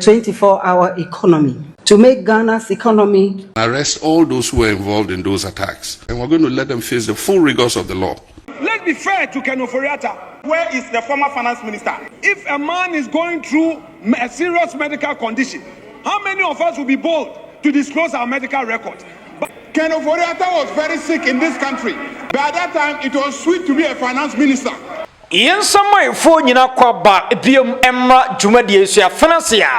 24-hour economy to make Ghana's economy. Arrest all those who were involved in those attacks, and we're going to let them face the full rigors of the law. Let's be fair to Ken Ofori-Atta. Where is the former finance minister? If a man is going through a serious medical condition, how many of us will be bold to disclose our medical record? Ken Ofori-Atta was very sick in this country. By that time, it was sweet to be a finance minister. Yen samay fo nyina kwaba ebiem emra dwumadi esu ya financia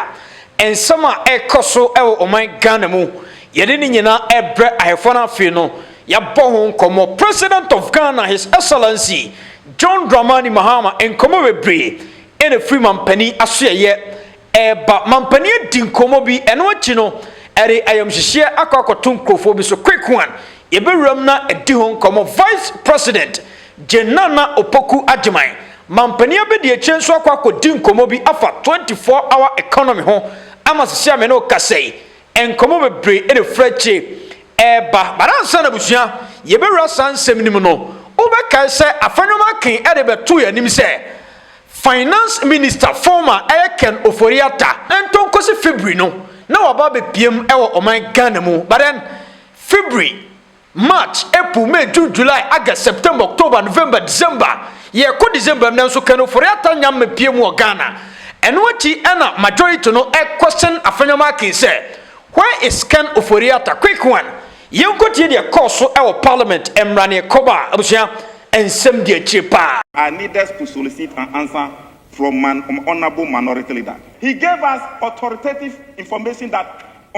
ensama ekoso ewo oman Ghana mu yede ni nyina ebre ahefo na afi no ya bohon komo President of Ghana, His Excellency John Dramani Mahama enkomo bebre ene free mampani asoye eba mampani dinkomo bi eno achi no ere ayamhihye akwakoto nkrofo bi so quick one yebewram na edihon komo Vice President Jane Naana opoku ajimai mampani abedi echenso akwakodi nkomo bi afa 24-hour economy ho amasisia me no kasei enkomo bebre ene freche eba baransa na busua yebewra sansem nim no obeka se afanwoma kan ede beto yanim se Finance Minister former Ken Ofori-Atta entonkosi February no na waba be piem ewo oman Ghana mu but then February, March, April, May, June, July, August, September, October, November, December. Yeah, ko December na so Ken Ofori-Atta nyam me piem wo Ghana. And what he ana majority no a question afanyama kin say, where is Ken Ofori-Atta? Quick one. You go to the course of our parliament emrane koba abusia ensem die chipa. I need us to solicit an answer from an honorable minority leader. He gave us authoritative information that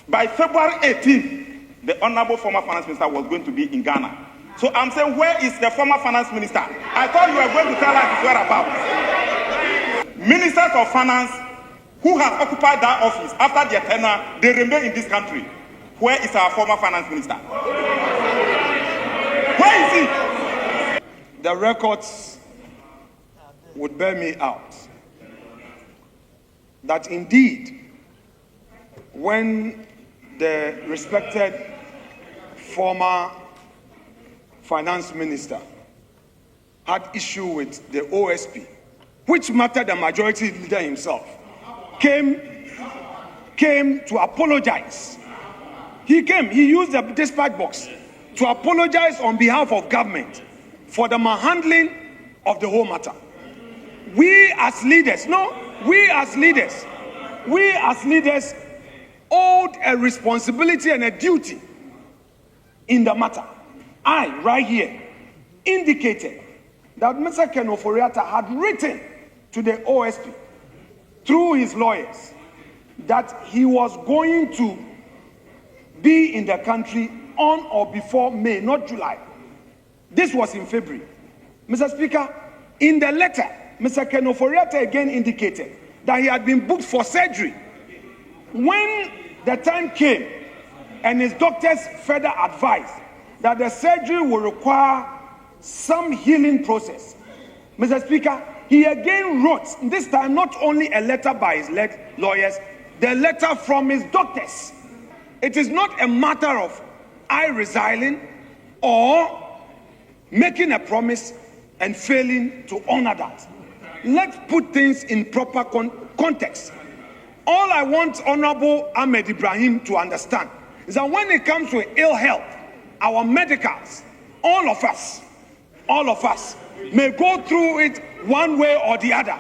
by February 18th, the honorable former finance minister was going to be in Ghana. So I'm saying, where is the former finance minister? I thought you were going to tell us his whereabouts. Ministers of finance who have occupied that office after their tenure, they remain in this country. Where is our former finance minister? Where is he? The records would bear me out that indeed, when the respected former finance minister had issue with the OSP, which mattered the majority leader himself, came to apologize. He used the dispatch box to apologize on behalf of government for the mishandling of the whole matter. We as leaders owed a responsibility and a duty in the matter. I, right here, indicated that Mr. Ken Ofori-Atta had written to the OSP through his lawyers that he was going to be in the country on or before May, not July. This was in February. Mr. Speaker, in the letter, Mr. Ken Ofori-Atta again indicated that he had been booked for surgery. When the time came and his doctors further advised that the surgery will require some healing process, Mr. Speaker, he again wrote, this time not only a letter by his lawyers, the letter from his doctors. It is not a matter of I resigning or making a promise and failing to honor that. Let's put things in proper context. All I want Honorable Ahmed Ibrahim to understand is that when it comes to ill health, our medicals, all of us may go through it one way or the other.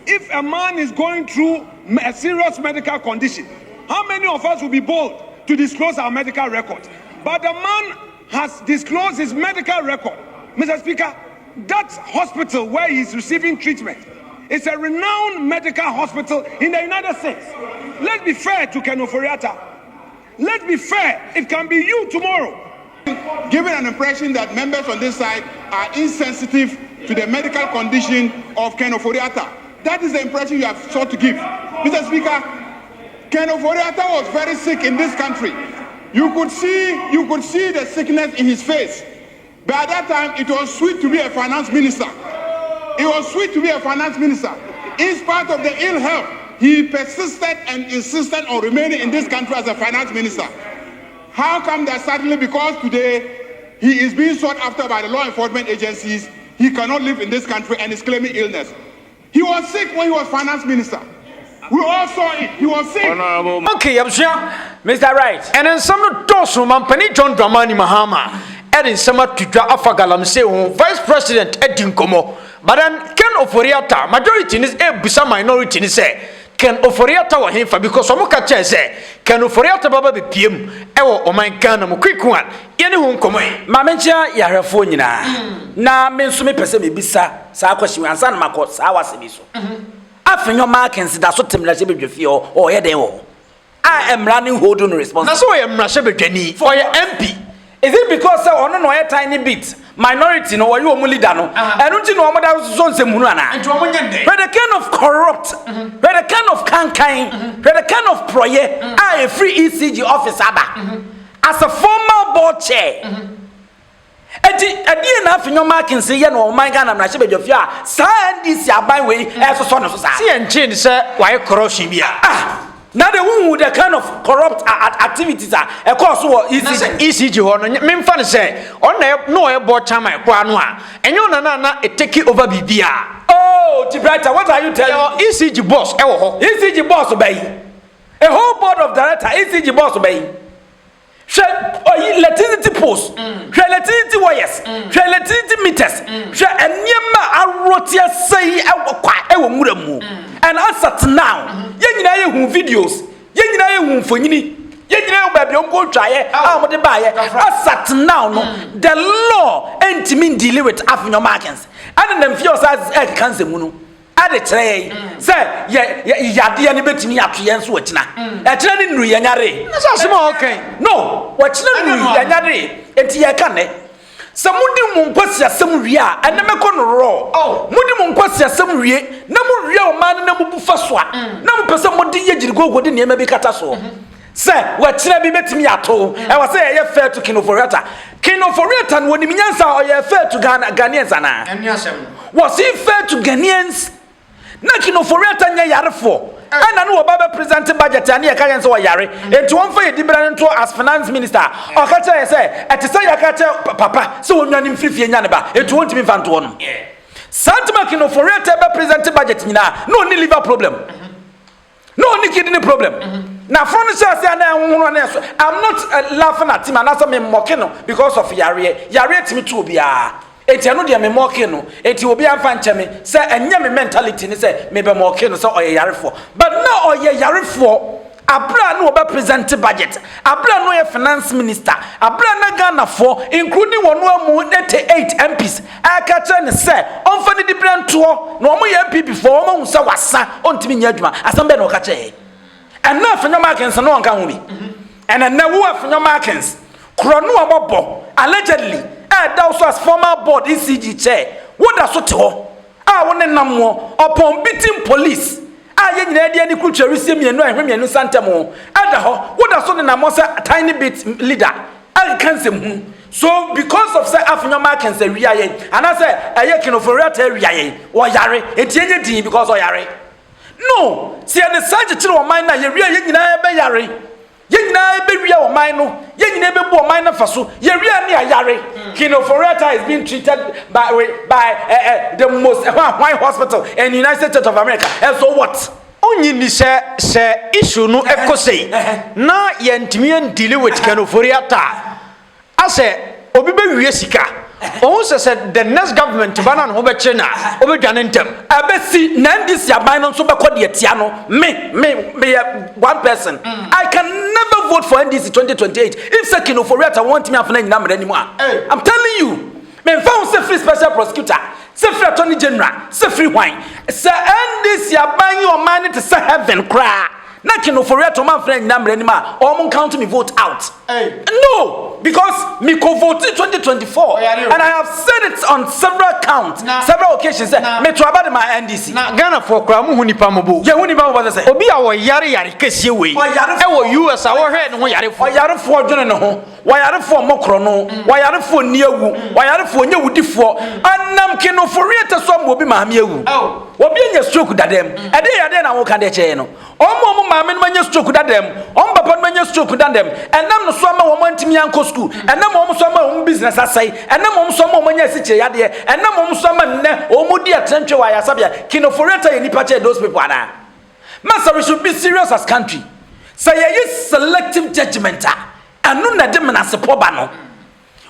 If a man is going through a serious medical condition, how many of us will be bold to disclose our medical record? But the man has disclosed his medical record. Mr. Speaker, that hospital where he's receiving treatment is a renowned medical hospital in the United States. Let's be fair to Ken Ofori-Atta. Let's be fair. It can be you tomorrow. Giving an impression that members on this side are insensitive to the medical condition of Ken Ofori-Atta. That is the impression you have sought to give. Mr. Speaker, Ken Ofori-Atta was very sick in this country. You could see the sickness in his face. By that time, it was sweet to be a finance minister. It was sweet to be a finance minister. In spite of the ill health, he persisted and insisted on remaining in this country as a finance minister. How come that suddenly, because today he is being sought after by the law enforcement agencies, he cannot live in this country and is claiming illness? He was sick when he was finance minister. We all saw it. He was sick. Okay, Mr. Right. And then some dosu mampani John Dramani Mahama. And in some tuja afagalam say Vice President Edin Komo. But then Ken Ofori-Atta, majority is a bisa minority ni say Ken Ofori-Atta wa himfa because some kacha say Ken Ofori-Atta baba be PM ewo o man Ghana mo quick one. Yene hu nkomo yi. Ma menchia yarefo nyina. Na me nso me pese me bisa sa kwahyi ansa na makọ sa wase bi so. Afenyo markings da so temla se bedwefie o ye den wo. I am running hold on responsibility. Na so ye mrahye bedwani for your MP. Is it because ono no a tiny bit minority no you omu leader no enu ti no omoda so nsemu ana Enti omo nyende. where the kind of corrupt where the kind of kankan where the kind of proye a free ECG officer ba as a former board chair edi na afenyo marking say ye no man Ghana na shebedwafie a sa ndisi aban we e so no so sa See engine say why corruption bia. now the one the kind of corrupt activities are of course what ECG ho no memfa ne say on na no e bo chama e kwa no a enyo na e take over bibia. oh Tibrata, what are you telling me? ECG boss e wo ho. ECG boss obey a whole board of director ECG boss obey electricity post electricity wires electricity meters enyema arotia say ewo muramu and as at now yenyina ye hu videos yenyina ye hu mfonyini yenyina ye ba bi onko twaye amode baaye as at now no the law entimi deal with afenyo markings and them fear say cancer mu no ade kire say yade ne betimi ato yen so wakina e kire ne nuru yanyare So small okay. no wakina nuru yanyare enti ye ka ne samudi mu nkwasi asem wie a ene meko no ro mudi mu nkwasi asem wie na mu wie o man na mu bufa so a na mu pese mudi ye girigogwo de ne bi kata so say wakina bi betimi ato e wa say ye fair to Ken Ofori-Atta no woni minyansa o ye fair to Ghanaians ana Eni asem. was he fair to Ghanaians na Ken Ofori-Atta nya yarefo ana no baba present budget ani e ka yen so yare enti won fa ye dibra nto as finance minister o ka tell say eti say ya ka tell papa so wonwani mfifie nya ne ba enti won timi fa nto no Santima Ken Ofori-Atta be present budget nyina no ni liver problem no ni kidney problem na from say na enwo na so I'm not laughing at him and also me mocking no because of yare timi to bia eti anu de me mocking no eti obi amfa ncheme say enye me mentality ni say me be mocking no say oye yarefo but now oye yarefo abra no oba present budget abra no ye finance minister abra na Ghana for including one amu 88 MPs aka tell ne say onfa ni different to no omo ye MP before omo hu say wasa ontimi nya adwuma asambe no ka che and now for your markings no nka hu bi and now who for your markings krono abobo allegedly also as former board ECG chair what da so te ho won nam ho upon beating police ye nyina dia ni kulture resi mienu ahwemienu santemo ada ho what da so na mo say tiny bit leader cancel hu so because of say afenyo markings wi ayen and I say Ken Ofori-Atta wi ayen o yare etienye din because o yare no see the surgery chire o man na ye wi ayen nyina be yare ye nyina be wi o man no ye nyina be bu o man na faso ye wi ani ayare Ken Ofori-Atta is being treated by the most high hospital in the United States of America and so what Onyi ni se issue no ekosei na ye ntimi deal with Ken Ofori-Atta ase obi be wie sika on say the next government bana no be chena obi dwane ntem abesi na ndisi aban no so be kọ de tia no me one person I can never vote for NDC 2028 if say Ken Ofori-Atta want me afana nyina mra nimu I'm telling you me found say free special prosecutor say free attorney general say free wine say NDC aban your man to say heaven cry na Ken Ofori-Atta man friend nyina mra nimu a o count me vote out no because me co vote 2024 and I have said it on several counts several occasions me to about my NDC na Ghana for kra mu hunipa mobo ye hunipa mobo say obi a wo yare kese we e wo US a wo hwe ne ho yare fo dwene ne ho wo yare fo mokro no wo yare fo ni awu wo yare fo nya wudifo anam Ken Ofori-Atta so mo obi maame awu obi nya stroke dadem e de yade na wo ka de che no omo maame no nya stroke dadem omo papa no nya stroke dadem enam no so ma wo mantimi anko school enam omo so ma wo business asai enam omo so ma wo nya siche yade enam omo so ma nne omo di atentwe wa yasabia Ken Ofori-Atta ye nipa che those people ana Master, we should be serious as country. Say ye selective judgment and no na dem na sepoba no.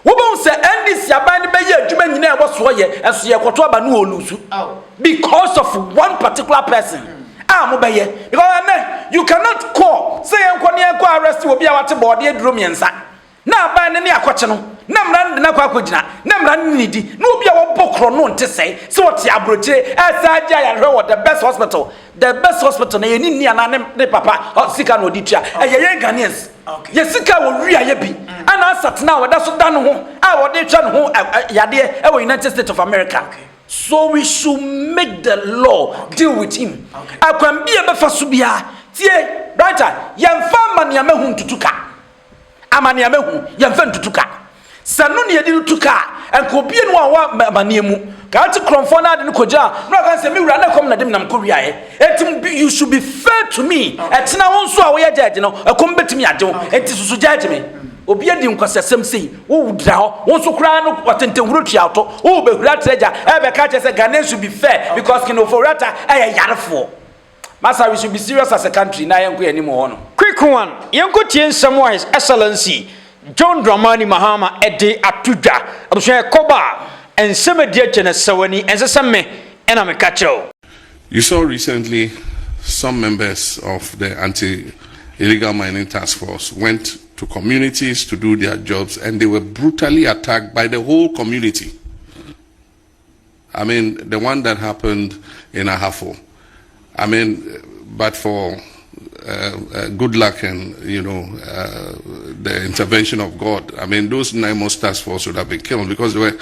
Wo bon say NDC aban be ye adwuma nyina e wo so ye enso ye kwoto aba no olusu because of one particular person. Mo be ye because you cannot call say enko ne enko arrest obi a wate board e duro miensa. Na aban ne akwache no na mra na kwa akogina na mra nidi na obi a wo bokro no nte sei se wote abrochire asa agya ya hwe the best hospital na ye ni ana ne papa sika no oditua ye Ghanaians ye sika wo wi aye bi ana asat na wo da so da no ho a wo de twa no ho yade e wo United States of America. So we should make the law deal with him. Akwam bia be fa so bia tie brighter yemfa mania mahu tutuka amania mahu yemfa tutuka sanu ne yedi tutuka enko bie no awa mania mu ka ati kromfo na de koja no kan se me wura na kom na dem nam ko wiae etim you should be fair to me etina won so a wo ye judge no ekom betimi ade wo enti susu judge me obi adi nkwasasem sei wo wudra ho won so kra no watentenwuro tuato wo be hura treasure e be ka che se Ghana should be fair because Ken Ofori-Atta yarefo. Master, we should be serious as a country na yanko ani mo ho no. Quick one yanko tie nsam wa His Excellency John Dramani Mahama ede atudwa abusua koba ensem de chene sawani ensesemme ena me kacho. You saw recently some members of the anti-illegal mining task force went to communities to do their jobs and they were brutally attacked by the whole community. I mean, the one that happened in Ahafo. I mean, but for good luck and, the intervention of God, I mean, those 9 months task force would have been killed because there were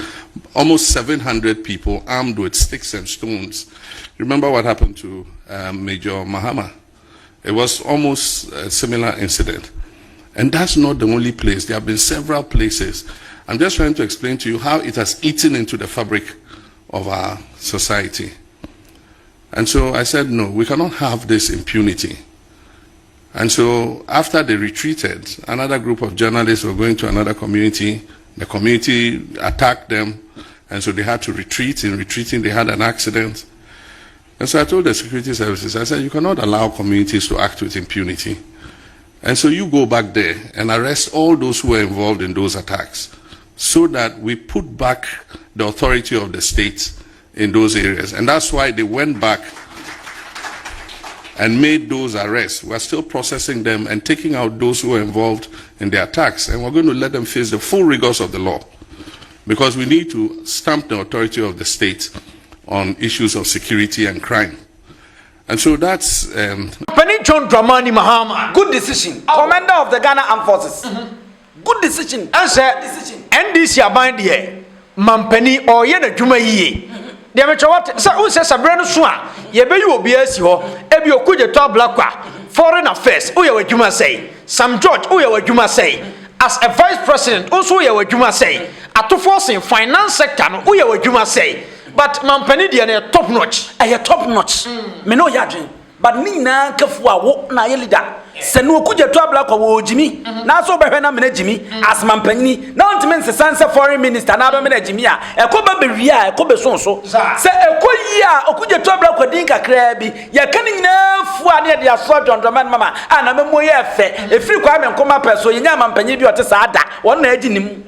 almost 700 people armed with sticks and stones. Remember what happened to Major Mahama? It was almost a similar incident. And that's not the only place. There have been several places. I'm just trying to explain to you how it has eaten into the fabric of our society. And so I said, no, we cannot have this impunity. And so after they retreated, another group of journalists were going to another community. The community attacked them, and so they had to retreat. In retreating, they had an accident. And so I told the security services, I said, you cannot allow communities to act with impunity. And so you go back there and arrest all those who were involved in those attacks so that we put back the authority of the state in those areas. And that's why they went back and made those arrests. We're still processing them and taking out those who were involved in the attacks. And we're going to let them face the full rigors of the law because we need to stamp the authority of the state on issues of security and crime. And so that's Penny John Dramani Mahama. Good decision. Commander of the Ghana Armed Forces. Good decision. Answer. NDC aban de mampani or ye na dwuma yie. De me chawat sa o se sabre no so a ye be yu obi asi ho e bi okuje to black kwa foreign affairs o ye wadwuma sei Sam George o ye wadwuma sei as a vice president also ye wadwuma sei atofo in finance sector no o ye wadwuma sei. But mampani de na top notch. Top notch. Me no yadwen. But ni na kafu a wo na ye leader. Se no okuje to abla kwa wo jimi. Na so behwe na me na jimi as mampani. Na ontime nsesanse foreign minister na ba me na jimi a ekoba be wi a ekobe sonso. Se ekoyi a okuje to abla kwa din kakra bi. Ye kan nyina fu a na de aso John Dramani mama ana me moye efe. Efiri kwa me nkoma peso ye nya mampani bi ote sa ada. Won na aginim.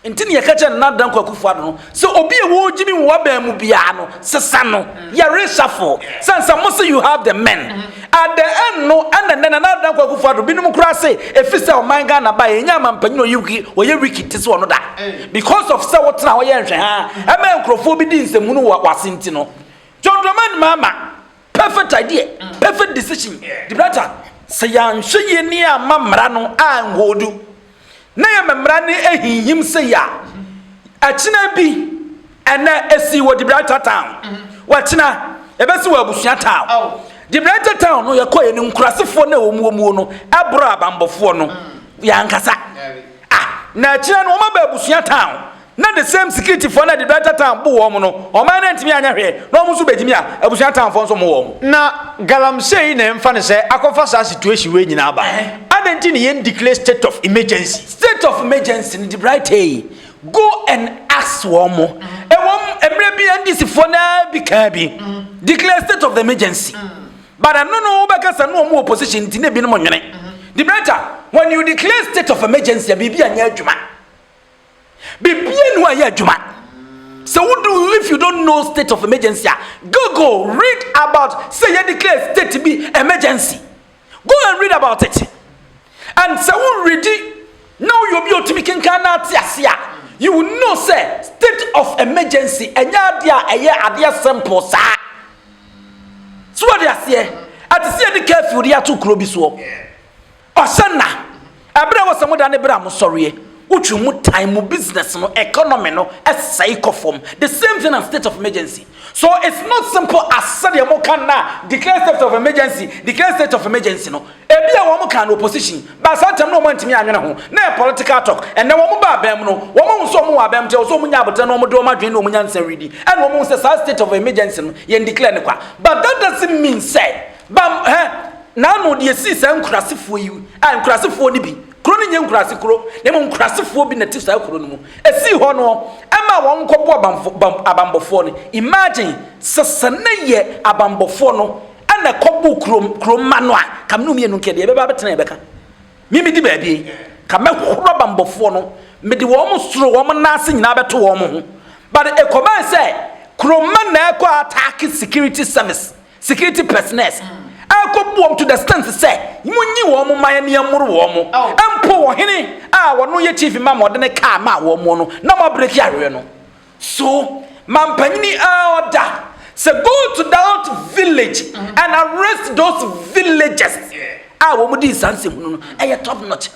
Intini ya kacha na dan kwa kufu ado no so obi e wo jimi wo ba mu bia no sesa no ya reshuffle sense must you have the men at the end no and na dan kwa kufu ado binum kura say efisa o man Ghana ba ye nya mampanyi oyuki oye wiki tese wono da because of say what na wo ye nhwe ha e ma nkrofo bi di nsemu no wasinti no John Dramani mama perfect idea perfect decision the brother say ya nhwe ye ni amamra no angodu na ya memrane ehihim se ya achina bi ena esi wo Dibrata town wachina ebesi wo abusua town Dibrata town no yakoye ni nkurasefo na omuomuo no abro abambofo no ya nkasa na achina no ma ba abusua town na the same security for na Dibrata town bu wo mo no o ma na ntimi anya hwe no mo so begimi a abusua town fo so mo wo na galamsey na emfa ne se akofa sa situation we nyina ba adenti ne yen declare state of emergency in the bright day go and ask womo emre bi NDC for na bi ka bi declare state of emergency But I don't know because I know more opposition in the The matter when you declare state of emergency, Bibi and Yajuma. Bibi and Yajuma. So what do if you don't know state of emergency? Go read about say you declare state to be emergency. Go and read about it. And so we read it. Now you'll be able to make you will know say state of emergency and ya simple sa. So what they say at see the careful they are too close so. Osana abra was some than Abraham sorry. Uchumu time business no economy no esaiko form the same thing as state of emergency. So it's not simple as said you can now declare state of emergency no ebi a wo can opposition but sometimes no want me anwena ho na political talk and then wo ba bam no wo so mo wa bam je so mo nya abotan no mo do ma dwen no mo nya nsan redi and wo mo say state of emergency no ye declare ne kwa but that doesn't mean say bam na no de si san kurasefo yi an kurasefo ni bi kuro ni nkurase kuro na mo nkurasefo bi na ti sa kuro no mu esi ho no ama won kobo abambofo no imagine sesane ye abambofo no ana kobo kuro manu a kam no mienu kede be ba betena be ka mimi di ba bi kam horo abambofo no me de wo mo soro wo mo nase nyina beto wo mo ho but e command say kuro man na ko attack security service security personnel akobom to the stand say munyi wo mo man ne amuru wo mo empo wo hene a wo no ye chief imam ode ne ka ma wo mo no na mo break yawe no so mampanyini order say go to that village and arrest those villagers wo mo di sanse hunu no top notch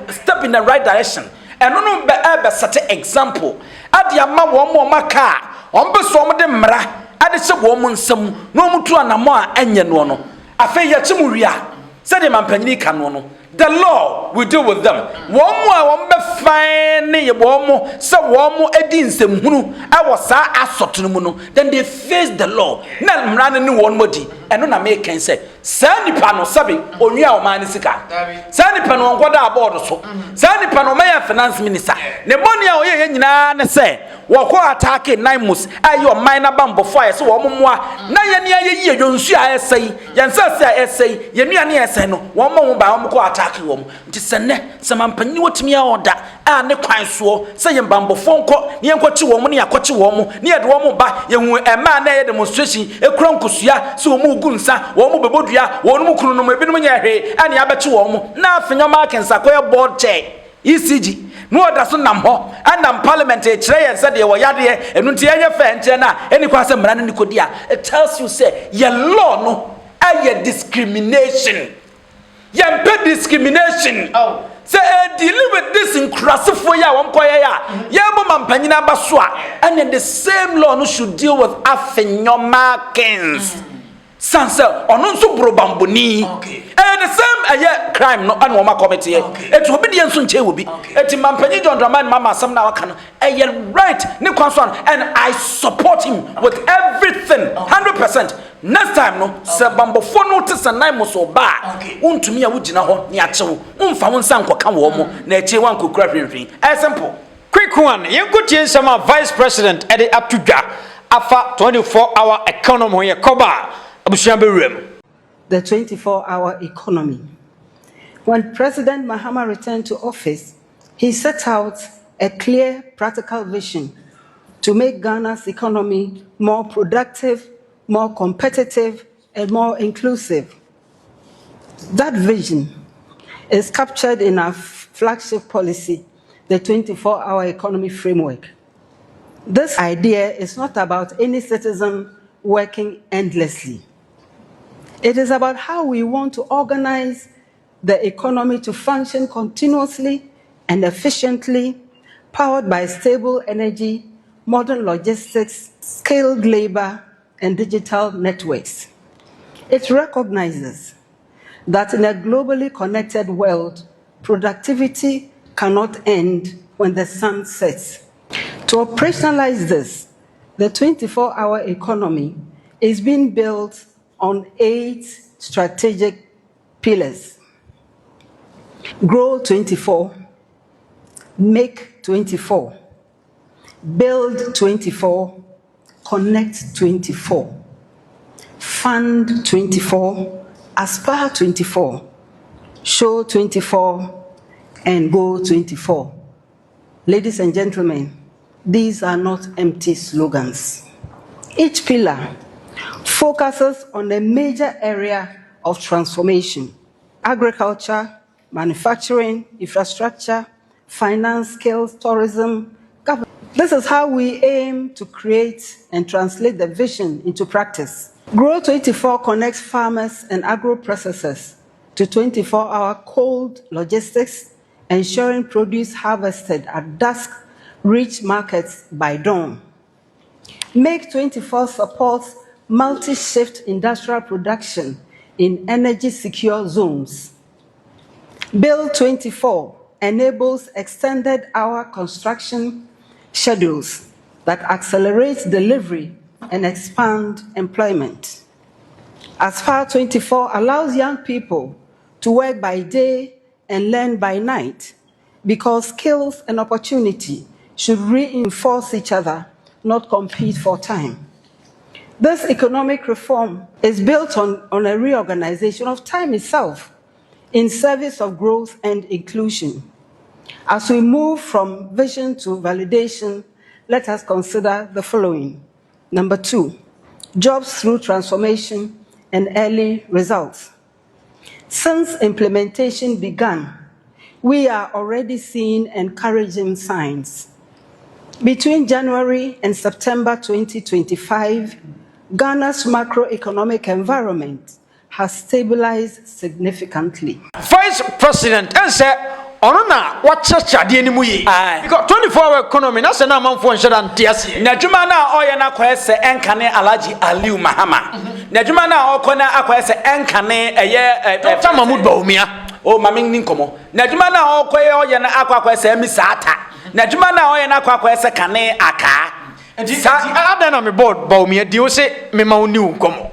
step in the right direction and no be set example ade ama wo mo maka ombe so mo de mra ade se wo mo nsam no mo tu anamo a enye no no afei ya chimuria said the mampanyini kanu no the law will deal with them one more be fine ye one say one more edi nsem hunu I was sa asoto mu no then they face the law na mra ne one modi eno na make can say sa nipa no sabe onua o man sika sa nipa no nkoda aboard so sa nipa no mayor finance minister ne money a oye nyina ne say wo ko attack Naimus ayo minor bambofo aye so wo moa na ye ne aye ye yonsu a esai yensa se a esai ye nua ne esai no wo mo ba wo ko attack wo nti sene se mampani wotimi a oda a ne kwan so se ye bambofo nko ne enkochi wo mo ne yakochi wo mo ne ye de wo mo ba ye hu ema na ye demonstration ekura nkusua se wo mo gunsa wo mo bebodua wo no kunu no ebinom nya hwe ane abechi wo mo na afenya makensa koye board chair ECG no oda so nam ho and parliament e kire yen said ye wo yade enu nti enye fe nche na eni kwa se mra ne nikodi a it tells you say your law no aye discrimination yempe discrimination say deal with this in crasifo ya won koye ya yebo mampanyina baso a and the same law no should deal with afenyo makens sanse ono nso brobamboni the same crime no anu ma committee it obedience nche wo bi eti mampanyi John Dramani mama asam na waka no right ne kwanso and I support him with everything 100%. Next time no se bambofo no te sanai mo so ba untumi a wugina ho ne achewo umfa wo nsan koka wo mo na eche wan kokura hwehwe simple quick one yenkotie sama vice president ede atudwa afa 24-hour economy ye koba abusuan bewrem. The 24-hour economy. When President Mahama returned to office, he set out a clear, practical vision to make Ghana's economy more productive, more competitive, and more inclusive. That vision is captured in our flagship policy, the 24-hour economy framework. This idea is not about any citizen working endlessly. It is about how we want to organize the economy to function continuously and efficiently, powered by stable energy, modern logistics, skilled labor, and digital networks. It recognizes that in a globally connected world, productivity cannot end when the sun sets. To operationalize this, the 24-hour economy is being built on 8 strategic pillars. Grow 24, make 24, build 24, connect 24, Fund 24, Aspire 24, Show 24, and Go 24. Ladies and gentlemen, these are not empty slogans. Each pillar focuses on a major area of transformation: agriculture, manufacturing, infrastructure, finance, skills, tourism, government. This is how we aim to create and translate the vision into practice. Grow 24 connects farmers and agro-processors to 24-hour cold logistics, ensuring produce harvested at dusk reach markets by dawn. Make 24 supports multi-shift industrial production in energy-secure zones. Bill 24 enables extended hour construction schedules that accelerate delivery and expand employment. Aspire 24 allows young people to work by day and learn by night, because skills and opportunity should reinforce each other, not compete for time. This economic reform is built on a reorganization of time itself in service of growth and inclusion. As we move from vision to validation, let us consider the following. Number 2, jobs through transformation and early results. Since implementation began, we are already seeing encouraging signs. Between January and September 2025, Ghana's macroeconomic environment has stabilized significantly. Vice President, and say, Onona, what church are the enemy? Because 24-hour economy, that's a number for insurance. Najumana oyana kwese enkane Alaji Aliu Mahama. Najumana okona akwese enkane Dr. Mahmoud Bawumia. O maming ninkomo. Najumana okoye oyana akwese misata. Najumana oyana akwese kane aka. Adana me board Bawumia, do you say me maunu komo?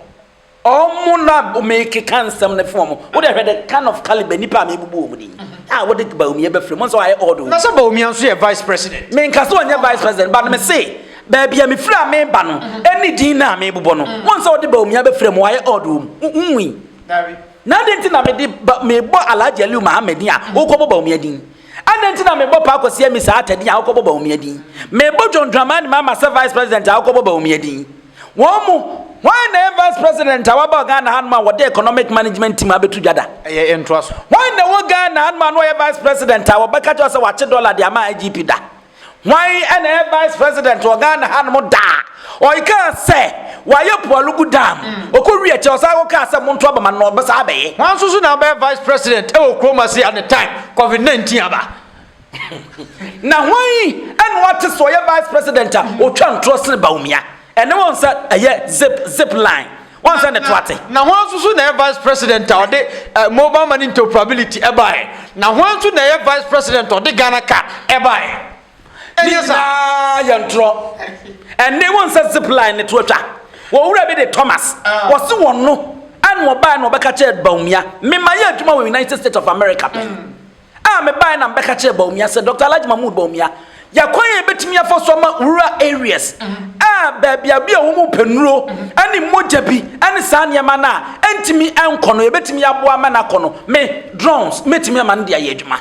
Omuna make cansam ne form. What I the kind of caliber nipa me bubu mudi. Ah, what the Bawumia be free. So I order. That's a Bawumia so vice president. Me nkaso anya vice president, but me say, baby me free me ba no. Any din na me bubo no. Once all the Bawumia be free mo I order. Na den tin na me di me bo Alhaji Aliu Muhammad din a okobo Bawumia din. And then me bo pa akosia mi sa atadi a okobo Bawumia din. Me bo John Dramani Mahama vice president a okobo Bawumia din. Why the vice president awaba Ghana handman what the economic management team abetu jada? Interest. Why the Ghana handman why vice president awaba catch us watch dollar the ama IGP da? Why and vice president or Ghana handman da? Or you can't say why you poor lugu dam? Or could reach us? I will cast some monto man no basabe. Once you now be vice president, oh chromacy at the time COVID-19 aba. Now why and what is why vice president or trying trust Bawumia? And no one said a zip line. One said the twatty. Now, once you the vice president or the mobile money interoperability, now, once you the vice president or the Ghana car, Yes, and they want said zip line the Twitter. Well, who be the Thomas? Was the one no? And what buy no Bakache Bawumia? Me my tomorrow United States of America. Ah, me buy and Bakache Bawumia, said Dr. Alhaji Mahmoud Bawumia. Ya kwaye betimi afo some rural areas baby abi omo penuro ani moja bi ani sanyama na entimi enkono ebetimi aboa mana kono me drones metimi amane dia yedwuma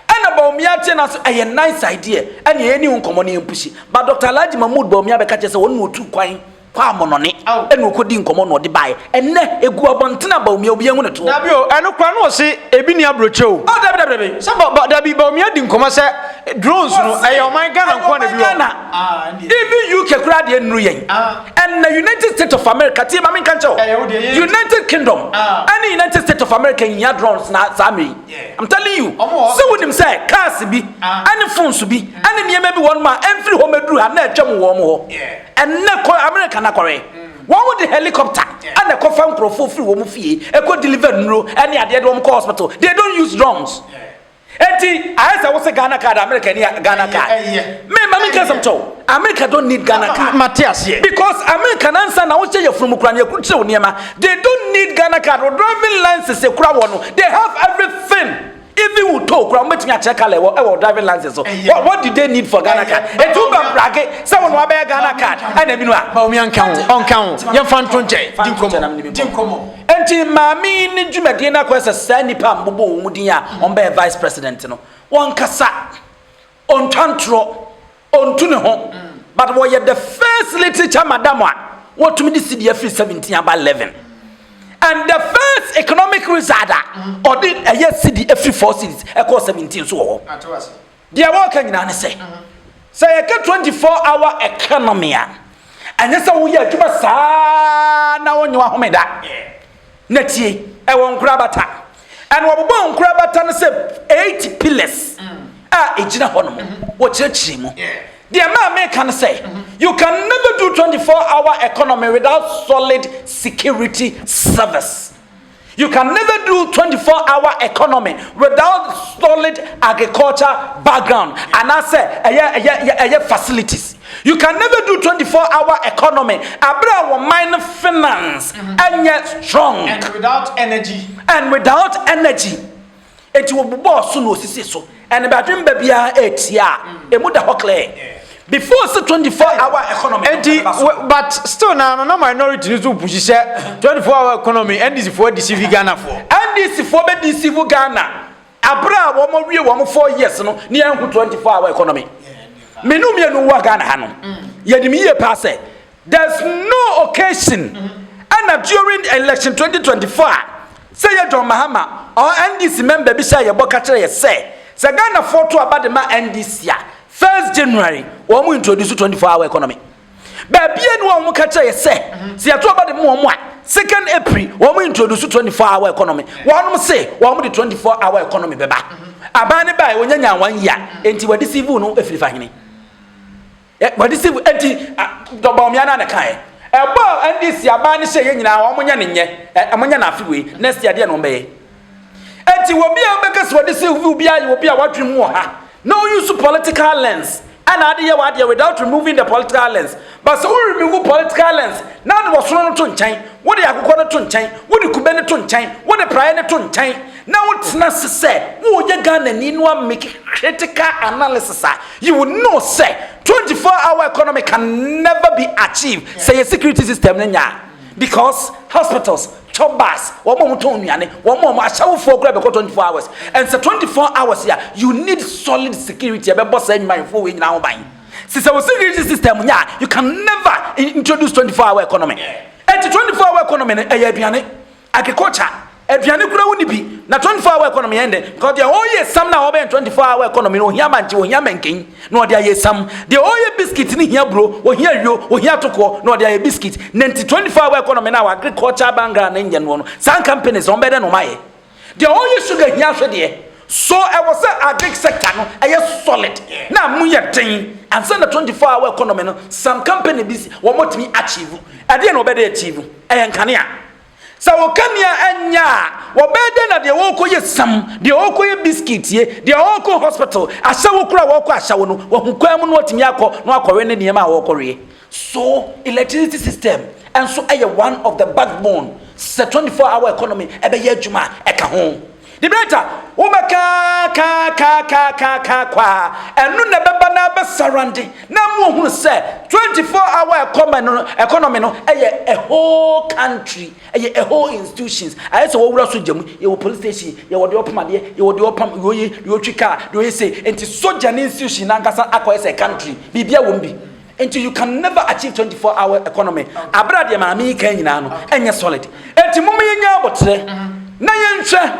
ana Bawumia tie na so a nice idea ani eni nkomo ne empushi but Dr. Alhaji Mahmoud Bawumia be ka che se wonu otu kwan kwa monone eni okodi nkomo no de bae enne egu abontena Bawumia obi ehunu to na bio eno kwa no se ebi ni abroche o dabi so dabi Bawumia di nkomo se drones no ayo man Ghana nko na bi even UK kura de nru yen and the United States of America team I mean kan cho United Kingdom and United States of America in your drones na sami I'm telling you so with him say cars bi and phones bi and niam bi one man every home eduru ha na atwam wo mo and na America na kore one with the helicopter and the coffin profile free wo mo fie e ko deliver nro and ade do mo hospital they don't use drones. Eti, I say what's a Ghana card, America Ghana card. Me, Mammy can some America don't need Ghana card. Matthias, because American answer now say you from Ukraine, they don't need Ghana card or driving license. They have everything. even who talk kura mbetumi a check level driving license so what did they need for Ghana card e tu ba brage someone wa be Ghana card and binu a ba omi anka ho ye fan tonche dinkomo enti maami ni dwumade na kwese sa nipa mbobo wo mudin a on be vice president no won kasa on tantro on tu ne ho but we the first literature madam a what to me this city every 17 about 11 and the first economic result or did a year city every 4 cities e call 17 so dia wa kan nyina ne say 24-hour economy and yes we ya djuma sa na wonyo ahomeda na tie e won kurabata and wo bo kurabata no say 8 pillars ejina hono wo chirechiri mu the American say you can never do 24-hour economy without solid security service. You can never do 24-hour economy without solid agriculture background and I say facilities. You can never do 24-hour economy abra mine finance and yet strong and without energy. It will be boss no sisi so and about bia etia emuda hokle before the 24-hour economy but still now no minority needs to push 24-hour economy and this for deceive Ghana for and this for be deceive Ghana abra wo mo wie wo mo 4 years no ne yan 24-hour economy menu mienu wa Ghana ha no yedimi ye pass there's no occasion and during election 2024 say John Mahama or NDC member bi say ye boka kire ye say Ghana photo about the NDC 1st January we will introduce 24-hour economy baby no we ka kire ye say se to about the mo a 2nd April we will introduce 24-hour economy one say we will the 24-hour economy beba abane bai we nyanya 1 year enti we deceive no efirifa hene we deceive enti doba omiana na kan ebo NDC abane say ye nyina we monya ne nye amonya na afiwe next year de no be enti wo bia obekase wo deceive wo bia wo bia wadwem wo ha no use political lens and adie wadie without removing the political lens but so we remove political lens now the was no to nchen wo de akokɔ no to nchen wo de kube no to nchen wo de praye no to nchen now it's not say wo ye Ghana ni no make critical analysis you will know say 24-hour economy can never be achieved say a security system nya because hospitals chobas womo ton nuane womo ashawo for grab 24 hours and so 24 hours here you need solid security be boss anyman for we nyina ho ban since our security system nya you can never introduce 24-hour economy and 24-hour economy e aduane agriculture aduane kura woni bi na 24-hour economy ende because the whole year some na obe 24-hour economy no hia manche wo hia menken no de aye some the whole year biscuit ni hia bro wo hia rio wo hia toko no de aye biscuit 24-hour economy na agriculture banga na nje no some companies on better no maye the whole year sugar hia so de so I was say agric sector no aye solid na mu ye den and say the 24-hour economy no some company bi wo motimi achieve ade no better achieve aye nkania so okania anya wo bede na de wo koye sam de wo koye biscuit ye de wo ko hospital ashawo kura wo ko ashawo no wo hukwam no otimi akọ no akọwe ne niam a wo kọre so electricity system and so aye one of the backbone 24-hour economy ebe ye adwuma eka ho the better wo beka ka kwa enu na beba na be surrounding na mo hu say 24-hour economy no a whole country a whole institutions I say wo wura so jamu ye wo police station ye wo de opamade ye wo de opam ye twika ye say enti soja ne institution na nkasa akọ say country bibia wo mbi until you can never achieve 24-hour economy abra de ma mi kan nyina no enye solid enti mum ye nya abotre na ye nhwe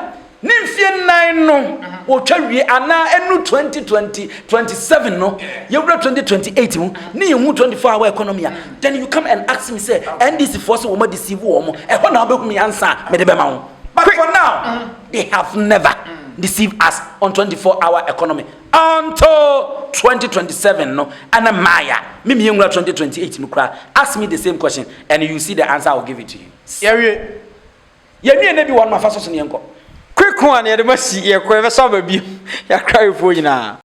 nimfie nine no wo twawie ana enu 2027 no ye wura 2028 mu ni ye hu 24-hour economy then you come and ask me say NDC force wo ma deceive wo mo e ho na obehu me answer me de be ma wo but for now they have never deceived us on 24-hour economy until 2027 no ana maya me ye wura 2028 no kra ask me the same question and you see the answer I will give it to you ye na bi one ma faso so ne enko quick one ye de masi ye ko e be so ba bi ya cry fo nyina